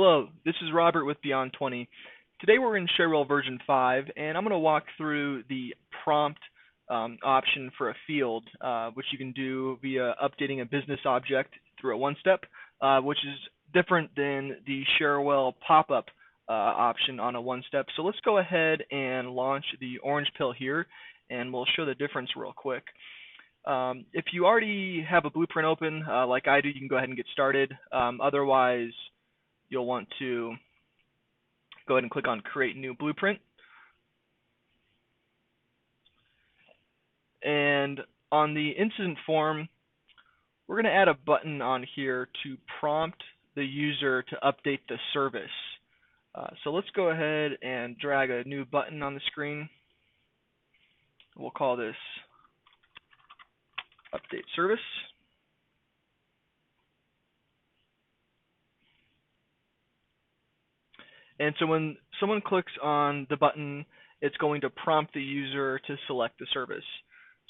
Hello, this is Robert with Beyond 20. Today we're in Cherwell version 5, and I'm going to walk through the prompt option for a field, which you can do via updating a business object through a one-step, which is different than the Cherwell pop-up option on a one-step. So let's go ahead and launch the orange pill here, and we'll show the difference real quick. If you already have a blueprint open, like I do, you can go ahead and get started. Otherwise, you'll want to go ahead and click on Create New Blueprint. And on the incident form, we're going to add a button on here to prompt the user to update the service. So let's go ahead and drag a new button on the screen. We'll call this Update Service. And so when someone clicks on the button, it's going to prompt the user to select the service.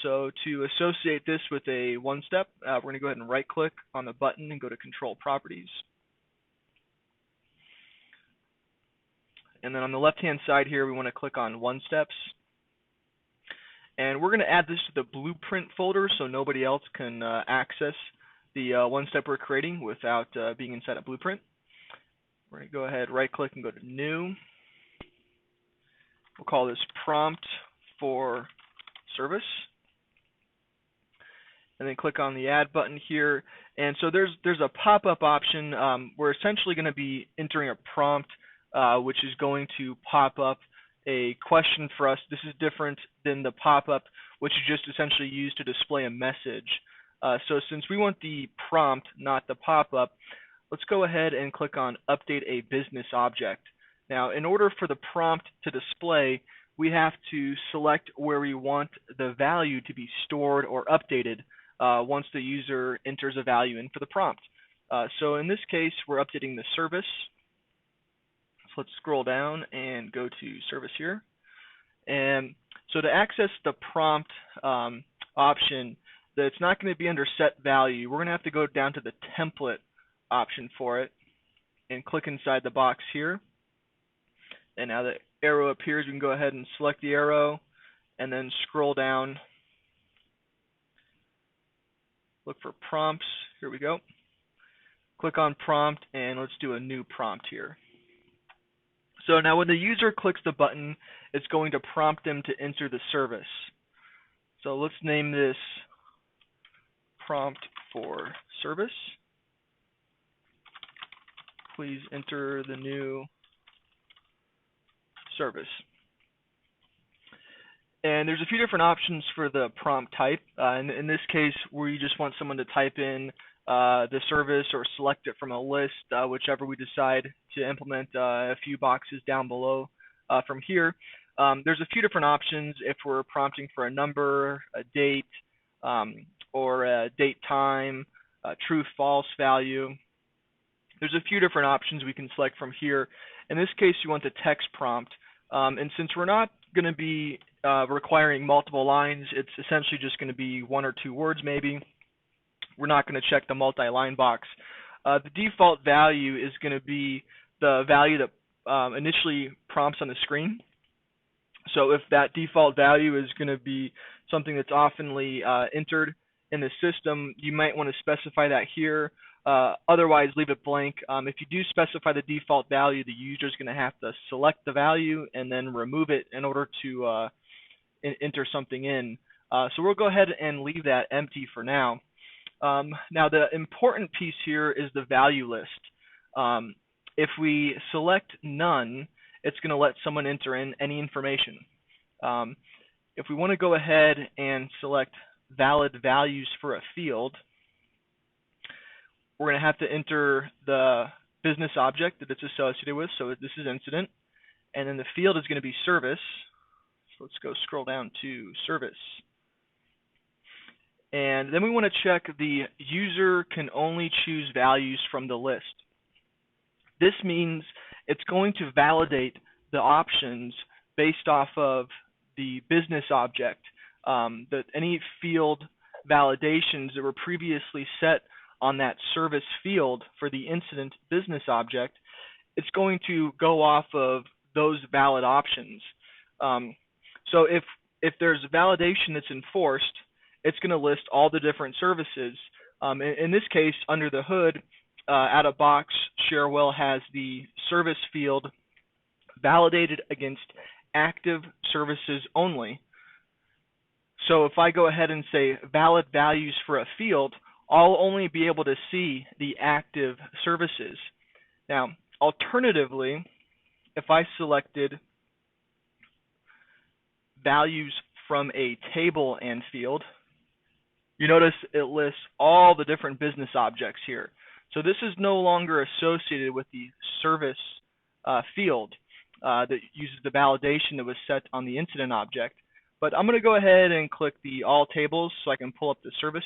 So to associate this with a one-step, we're going to go ahead and right-click on the button and go to Control Properties. And then on the left-hand side here, we want to click on One-Steps. And we're going to add this to the Blueprint folder so nobody else can access the one-step we're creating without being inside a Blueprint. We're going to go ahead, right-click, and go to New. We'll call this Prompt for Service. And then click on the Add button here. And so there's a pop-up option. We're essentially going to be entering a prompt, which is going to pop up a question for us. This is different than the pop-up, which is just essentially used to display a message. So since we want the prompt, not the pop-up, let's go ahead and click on Update a Business Object. Now, in order for the prompt to display, we have to select where we want the value to be stored or updated once the user enters a value in for the prompt. So in this case, we're updating the service. So let's scroll down and go to Service here. And so to access the prompt option, it's not going to be under Set Value. We're going to have to go down to the Template option for it and click inside the box here. And now the arrow appears. We can go ahead and select the arrow and then scroll down. Look for prompts. Here we go. Click on prompt and let's do a new prompt here. So now when the user clicks the button, it's going to prompt them to enter the service. So let's name this Prompt for Service. Please enter the new service. And there's a few different options for the prompt type. In this case, we just want someone to type in the service or select it from a list, whichever we decide to implement a few boxes down below from here. There's a few different options if we're prompting for a number, a date, or a date time, true, false value. There's a few different options we can select from here. In this case, you want the text prompt. And since we're not going to be requiring multiple lines, it's essentially just going to be one or two words maybe. We're not going to check the multi-line box. The default value is going to be the value that initially prompts on the screen. So if that default value is going to be something that's oftenly entered in the system, you might want to specify that here. Otherwise, leave it blank. If you do specify the default value, the user is going to have to select the value and then remove it in order to enter something in. So we'll go ahead and leave that empty for now. Now, the important piece here is the value list. If we select none, it's going to let someone enter in any information. If we want to go ahead and select valid values for a field, we're going to have to enter the business object that it's associated with. So this is incident. And then the field is going to be service. So let's go scroll down to service. And then we want to check the user can only choose values from the list. This means it's going to validate the options based off of the business object. That any field validations that were previously set on that service field for the incident business object it's going to go off of those valid options. So if there's validation that's enforced, it's going to list all the different services. In this case, under the hood, out of box, Cherwell has the service field validated against active services only. So if I go ahead and say valid values for a field, I'll only be able to see the active services. Now, alternatively, if I selected values from a table and field, you notice it lists all the different business objects here. So this is no longer associated with the service field that uses the validation that was set on the incident object. But I'm going to go ahead and click the all tables so I can pull up the service.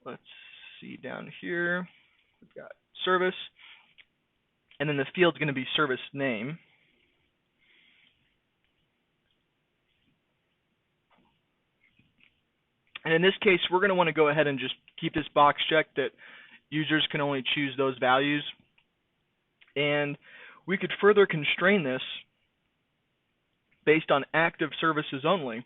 Let's see down here. We've got service, and then the field's going to be service name. And in this case, we're going to want to go ahead and just keep this box checked that users can only choose those values. And we could further constrain this based on active services only.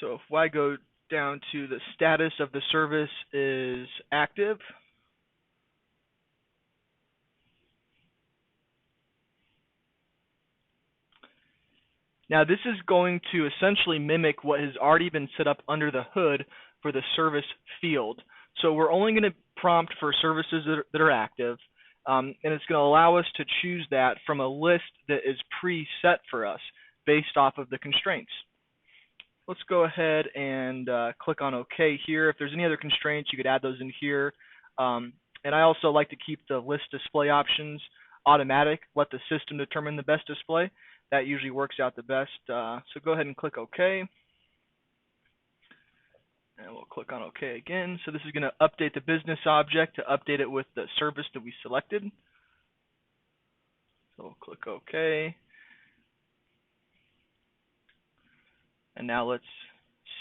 So if I go down to the status of the service is active, now this is going to essentially mimic what has already been set up under the hood for the service field. So we're only going to prompt for services that are active, and it's going to allow us to choose that from a list that is preset for us based off of the constraints. Let's go ahead and click on OK here. If there's any other constraints, you could add those in here. And I also like to keep the list display options automatic, let the system determine the best display. That usually works out the best. So go ahead and click OK. And we'll click on OK again. So this is going to update the business object to update it with the service that we selected. So we'll click OK. And now let's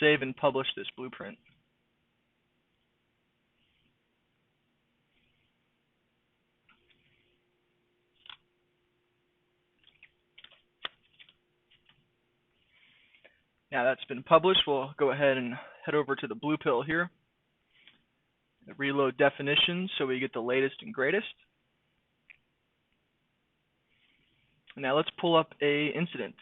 save and publish this blueprint. Now that's been published, we'll go ahead and head over to the blue pill here. Reload definitions so we get the latest and greatest. Now let's pull up a incident.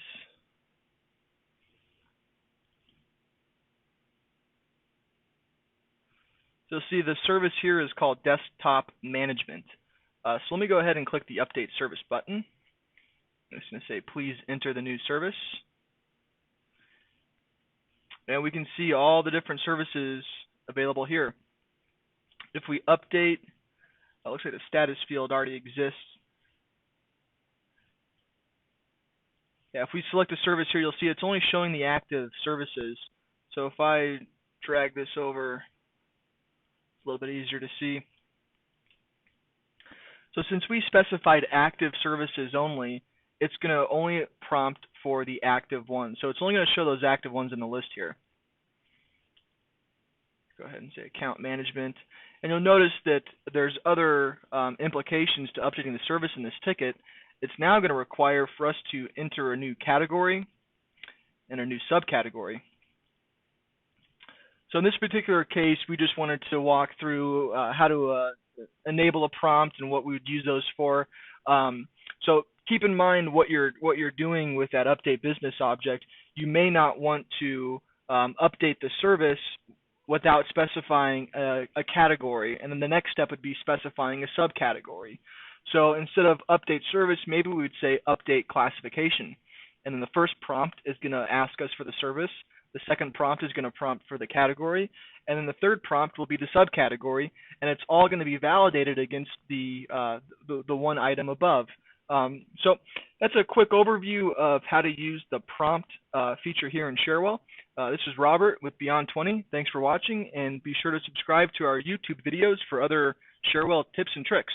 So you'll see the service here is called Desktop Management. So let me go ahead and click the Update Service button. I'm just going to say, please enter the new service. And we can see all the different services available here. If we update, it looks like the status field already exists. Yeah, if we select a service here, you'll see it's only showing the active services. So if I drag this over, it's a little bit easier to see. So since we specified active services only, it's going to only prompt for the active ones. So it's only going to show those active ones in the list here. Go ahead and say account management. And you'll notice that there's other implications to updating the service in this ticket. It's now going to require for us to enter a new category and a new subcategory. So in this particular case, we just wanted to walk through how to enable a prompt and what we would use those for. So keep in mind what you're doing with that update business object. You may not want to update the service without specifying a category, and then the next step would be specifying a subcategory. So instead of update service, maybe we would say update classification. And then the first prompt is going to ask us for the service. The second prompt is going to prompt for the category. And then the third prompt will be the subcategory. And it's all going to be validated against the one item above. So that's a quick overview of how to use the prompt feature here in Cherwell. This is Robert with Beyond 20. Thanks for watching, and be sure to subscribe to our YouTube videos for other Cherwell tips and tricks.